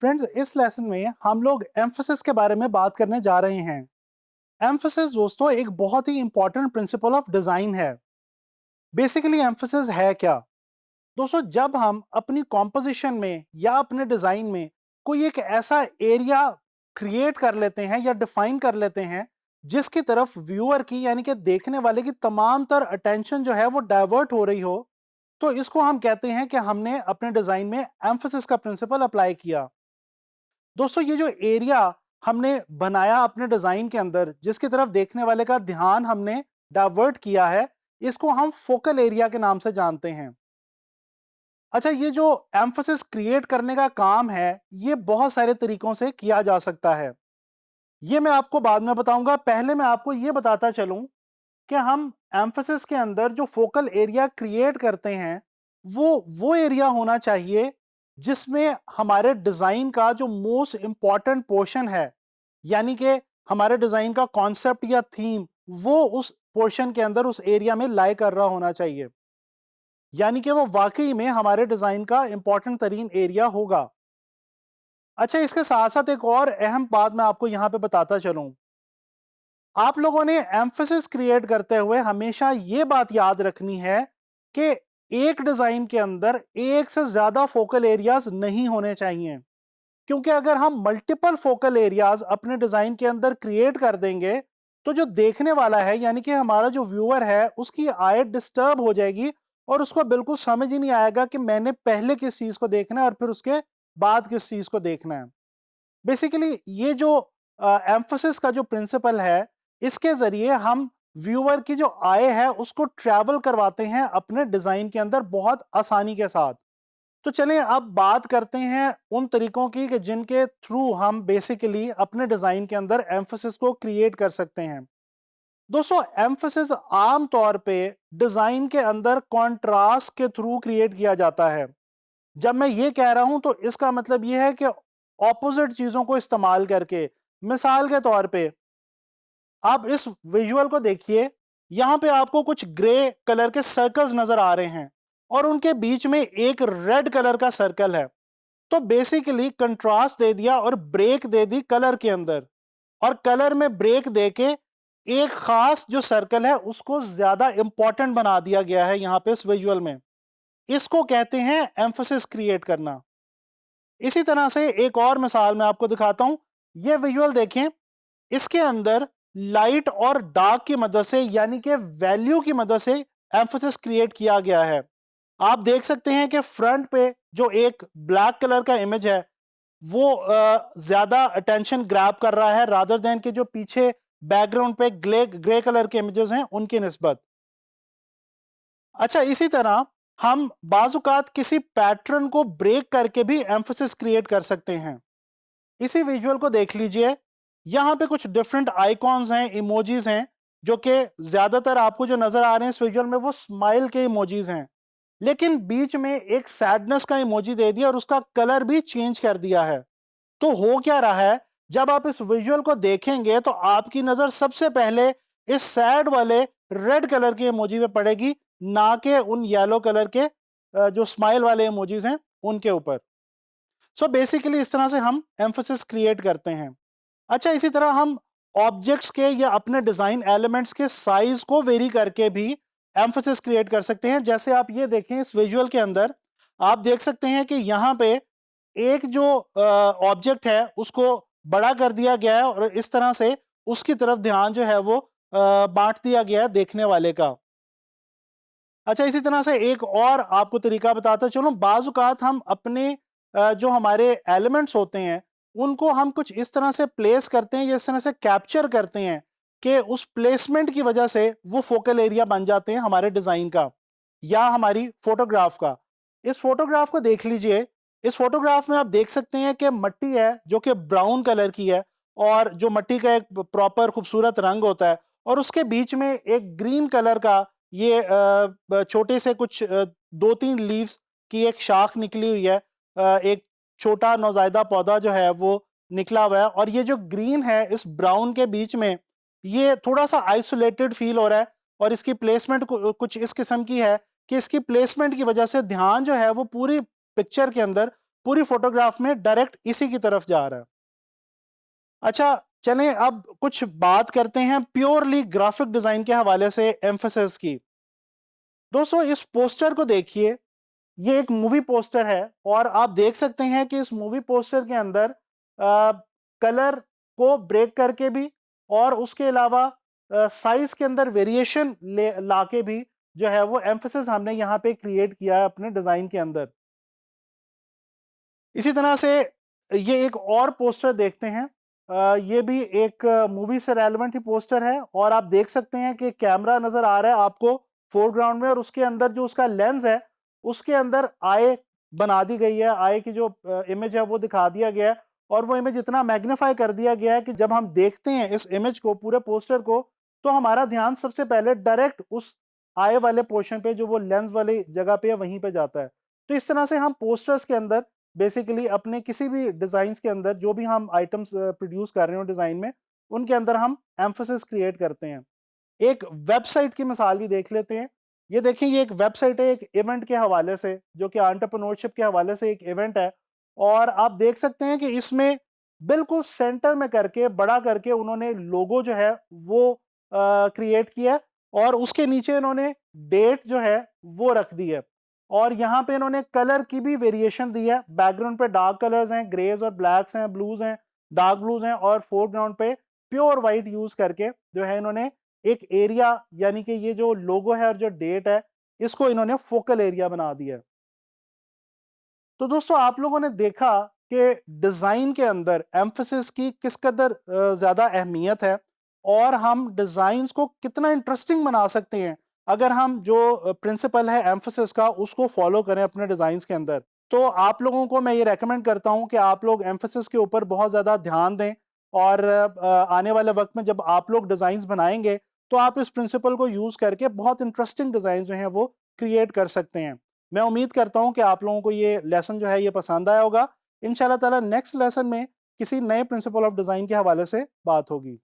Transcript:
Friends, इस lesson में हम लोग एम्फेसिस के बारे में बात करने जा रहे हैं। एम्फेसिस दोस्तों एक बहुत ही इंपॉर्टेंट प्रिंसिपल ऑफ डिजाइन है। बेसिकली एम्फेसिस है क्या? दोस्तों, जब हम अपनी कॉम्पोजिशन में या अपने डिजाइन में कोई एक ऐसा एरिया क्रिएट कर लेते हैं या डिफाइन कर लेते हैं जिसकी तरफ व्यूअर की यानी कि देखने वाले की तमाम तर अटेंशन जो है वो डाइवर्ट हो रही हो, तो इसको हम कहते हैं कि हमने अपने डिजाइन में एम्फेसिस का प्रिंसिपल अप्लाई किया। दोस्तों, ये जो एरिया हमने बनाया अपने डिजाइन के अंदर जिसकी तरफ देखने वाले का ध्यान हमने डाइवर्ट किया है, इसको हम फोकल एरिया के नाम से जानते हैं। अच्छा, ये जो एम्फोसिस क्रिएट करने का काम है, ये बहुत सारे तरीकों से किया जा सकता है। ये मैं आपको बाद में बताऊंगा। पहले मैं आपको ये बताता चलूं कि हम एम्फोसिस के अंदर जो फोकल एरिया क्रिएट करते हैं वो एरिया होना चाहिए जिसमें हमारे डिजाइन का जो मोस्ट इंपॉर्टेंट पोर्शन है, यानी कि हमारे डिजाइन का कॉन्सेप्ट या थीम, वो उस पोर्शन के अंदर उस एरिया में लाई कर रहा होना चाहिए, यानी कि वो वाकई में हमारे डिजाइन का इंपॉर्टेंट तरीन एरिया होगा। अच्छा, इसके साथ साथ एक और अहम बात मैं आपको यहां पे बताता चलूं। आप लोगों ने एम्फेसिस क्रिएट करते हुए हमेशा ये बात याद रखनी है कि एक डिजाइन के अंदर एक से ज्यादा फोकल एरियाज नहीं होने चाहिए, क्योंकि अगर हम मल्टीपल फोकल एरियाज अपने डिजाइन के अंदर क्रिएट कर देंगे तो जो देखने वाला है यानी कि हमारा जो व्यूअर है उसकी आई डिस्टर्ब हो जाएगी और उसको बिल्कुल समझ ही नहीं आएगा कि मैंने पहले किस चीज को देखना है और फिर उसके बाद किस चीज को देखना है। बेसिकली ये जो एम्फोसिस का जो प्रिंसिपल है, इसके जरिए हम व्यूअर की जो आय है उसको ट्रैवल करवाते हैं अपने डिजाइन के अंदर बहुत आसानी के साथ। तो चलिए अब बात करते हैं उन तरीकों की कि जिनके थ्रू हम बेसिकली अपने डिजाइन के अंदर एम्फोसिस को क्रिएट कर सकते हैं। दोस्तों, एम्फोसिस आम तौर पे डिजाइन के अंदर कॉन्ट्रास्ट के थ्रू क्रिएट किया जाता है। जब मैं ये कह रहा हूं तो इसका मतलब ये है कि ऑपोजिट चीजों को इस्तेमाल करके, मिसाल के तौर पे आप इस विजुअल को देखिए, यहां पे आपको कुछ ग्रे कलर के सर्कल्स नजर आ रहे हैं और उनके बीच में एक रेड कलर का सर्कल है। तो बेसिकली कंट्रास्ट दे दिया और ब्रेक दे दी कलर के अंदर, और कलर में ब्रेक देके एक खास जो सर्कल है उसको ज्यादा इंपॉर्टेंट बना दिया गया है यहां पे इस विजुअल में। इसको कहते हैं एम्फोसिस क्रिएट करना। इसी तरह से एक और मिसाल मैं आपको दिखाता हूं। ये विजुअल देखें, इसके अंदर लाइट और डार्क की मदद से यानी कि वैल्यू की मदद से एम्फोसिस क्रिएट किया गया है। आप देख सकते हैं कि फ्रंट पे जो एक ब्लैक कलर का इमेज है वो ज्यादा अटेंशन ग्रैब कर रहा है रादर देन के जो पीछे बैकग्राउंड पे ग्रे कलर के इमेजेस हैं उनकी निस्बत। अच्छा, इसी तरह हम बाजुकात किसी पैटर्न को ब्रेक करके भी एम्फोसिस क्रिएट कर सकते हैं। इसी विजुअल को देख लीजिए, यहां पे कुछ डिफरेंट आइकॉन्स हैं, इमोजीज हैं, जो कि ज्यादातर आपको जो नजर आ रहे हैं इस विजुअल में वो स्माइल के इमोजीज हैं, लेकिन बीच में एक सैडनेस का इमोजी दे दिया और उसका कलर भी चेंज कर दिया है। तो हो क्या रहा है, जब आप इस विजुअल को देखेंगे तो आपकी नजर सबसे पहले इस सैड वाले रेड कलर के इमोजी पे पड़ेगी, ना कि उन येलो कलर के जो स्माइल वाले इमोजीज हैं उनके ऊपर। सो बेसिकली इस तरह से हम एम्फोसिस क्रिएट करते हैं। अच्छा, इसी तरह हम ऑब्जेक्ट्स के या अपने डिजाइन एलिमेंट्स के साइज को वेरी करके भी एम्फोसिस क्रिएट कर सकते हैं। जैसे आप ये देखें, इस विजुअल के अंदर आप देख सकते हैं कि यहाँ पे एक जो ऑब्जेक्ट है उसको बड़ा कर दिया गया है और इस तरह से उसकी तरफ ध्यान जो है वो बांट दिया गया है देखने वाले का। अच्छा, इसी तरह से एक और आपको तरीका बताता चलूं। बाज़ औक़ात हम अपने जो हमारे एलिमेंट्स होते हैं उनको हम कुछ इस तरह से प्लेस करते हैं या इस तरह से कैप्चर करते हैं कि उस प्लेसमेंट की वजह से वो फोकल एरिया बन जाते हैं हमारे डिज़ाइन का या हमारी फोटोग्राफ का। इस फोटोग्राफ को देख लीजिए। इस फोटोग्राफ में आप देख सकते हैं कि मट्टी है जो कि ब्राउन कलर की है, और जो मट्टी का एक प्रॉपर खूबसूरत रंग होता है, और उसके बीच में एक ग्रीन कलर का ये छोटे से कुछ 2-3 लीव्स की एक शाख निकली हुई है। एक छोटा नौज़ायदा पौधा जो है वो निकला हुआ है, और ये जो ग्रीन है इस ब्राउन के बीच में ये थोड़ा सा आइसोलेटेड फील हो रहा है, और इसकी प्लेसमेंट कुछ इस किस्म की है कि इसकी प्लेसमेंट की वजह से ध्यान जो है वो पूरी पिक्चर के अंदर पूरी फोटोग्राफ में डायरेक्ट इसी की तरफ जा रहा है। अच्छा, चलें अब कुछ बात करते हैं प्योरली ग्राफिक डिजाइन के हवाले से एम्फेसिस की। दोस्तों, इस पोस्टर को देखिए, ये एक मूवी पोस्टर है और आप देख सकते हैं कि इस मूवी पोस्टर के अंदर कलर को ब्रेक करके भी और उसके अलावा साइज के अंदर वेरिएशन लाके भी जो है वो एम्फेसिस हमने यहाँ पे क्रिएट किया है अपने डिजाइन के अंदर। इसी तरह से ये एक और पोस्टर देखते हैं। ये भी एक मूवी से रेलेवेंट ही पोस्टर है और आप देख सकते हैं कि कैमरा नजर आ रहा है आपको फोरग्राउंड में और उसके अंदर जो उसका लेंस है उसके अंदर आई बना दी गई है। आई की जो इमेज है वो दिखा दिया गया है और वो इमेज इतना मैग्नीफाई कर दिया गया है कि जब हम देखते हैं इस इमेज को, पूरे पोस्टर को, तो हमारा ध्यान सबसे पहले डायरेक्ट उस आई वाले पोर्शन पे जो वो लेंस वाली जगह पे है वहीं पे जाता है। तो इस तरह से हम पोस्टर्स के अंदर बेसिकली अपने किसी भी डिजाइन के अंदर जो भी हम आइटम्स प्रोड्यूस कर रहे हो डिजाइन में, उनके अंदर हम एम्फोसिस क्रिएट करते हैं। एक वेबसाइट की मिसाल भी देख लेते हैं। ये देखिए, ये एक वेबसाइट है एक इवेंट के हवाले से, जो कि एंटरप्रेन्योरशिप के हवाले से एक इवेंट है और आप देख सकते हैं कि इसमें बिल्कुल सेंटर में करके बड़ा करके उन्होंने लोगो जो है वो क्रिएट किया है और उसके नीचे इन्होंने डेट जो है वो रख दी है और यहाँ पे इन्होंने कलर की भी वेरिएशन दी है। बैकग्राउंड पे डार्क कलर्स हैं, ग्रेज और ब्लैक्स हैं, ब्लूज हैं, डार्क ब्लूज हैं और फोरग्राउंड पे प्योर वाइट यूज करके जो है इन्होंने एक एरिया, यानी कि ये जो लोगो है और जो डेट है, इसको इन्होंने फोकल एरिया बना दिया है। तो दोस्तों, आप लोगों ने देखा कि डिजाइन के अंदर एम्फेसिस की किस कदर ज्यादा अहमियत है और हम डिजाइन्स को कितना इंटरेस्टिंग बना सकते हैं अगर हम जो प्रिंसिपल है एम्फेसिस का उसको फॉलो करें अपने डिजाइन्स के अंदर। तो आप लोगों को मैं ये रेकमेंड करता हूं कि आप लोग एम्फेसिस के ऊपर बहुत ज्यादा ध्यान दें और आने वाले वक्त में जब आप लोग डिजाइन्स बनाएंगे तो आप इस प्रिंसिपल को यूज करके बहुत इंटरेस्टिंग डिजाइन जो हैं वो क्रिएट कर सकते हैं। मैं उम्मीद करता हूं कि आप लोगों को ये लेसन जो है ये पसंद आया होगा। इंशाल्लाह ताला नेक्स्ट लेसन में किसी नए प्रिंसिपल ऑफ डिजाइन के हवाले से बात होगी।